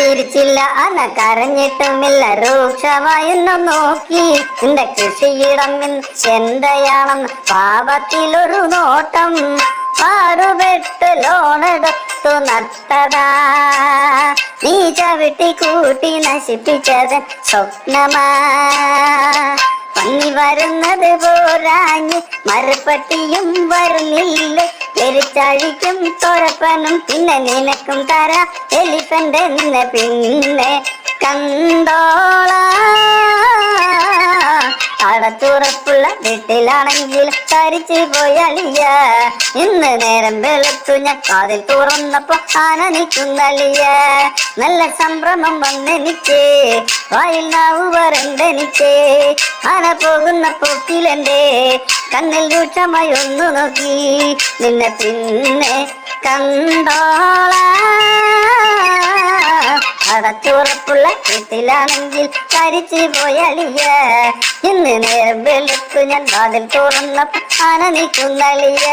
ചിരിച്ചില്ല അന കരഞ്ഞിട്ടുമില്ല രൂക്ഷമായെന്നു നോക്കി നിന്റെ കൃഷിയിടം എന്തയാണെന്ന് പാപത്തിലൊരു നോട്ടം പാറുപെട്ട് ലോണെടുത്തു നട്ടതാ നീ ചവിട്ടി കൂട്ടി നശിപ്പിച്ചത് സ്വപ്നമാ പന്നി വരുന്നത് പോരാഞ്ഞ് മറുപട്ടിയും വരുന്നില്ല പെരിച്ചഴിക്കും തുറപ്പനും പിന്നെ നിനക്കും തരാ എലിഫന്റ് എന്ന് പിന്നെ കണ്ടോളാ അടച്ചുറപ്പുള്ള വീട്ടിലാണെങ്കിൽ തരിച്ചു പോയളിയ ഇന്ന് നേരം വെളുത്തു ഞാൻ കാതിൽ തുറന്നപ്പോ ആന നിൽക്കുന്നളിയ നല്ല സംഭ്രമം വന്നെനിക്ക് വായിൽ നാവ് വരണ്ടെനിക്ക് ആന പോകുന്ന പോക്കിലെന്റെ കണ്ണിൽ രൂക്ഷമായി ഒന്നു നോക്കി നിന്നെ പിന്നെ കണ്ടോളാ അടച്ചുറപ്പുള്ള വീട്ടിലാണെങ്കിൽ കരിച്ചു പോയളിയ ഇന്ന് നേരം വെളുത്തു ഞാൻ വാതിൽ തുറന്നപ്പോ ആന നിൽക്കുന്നളിയ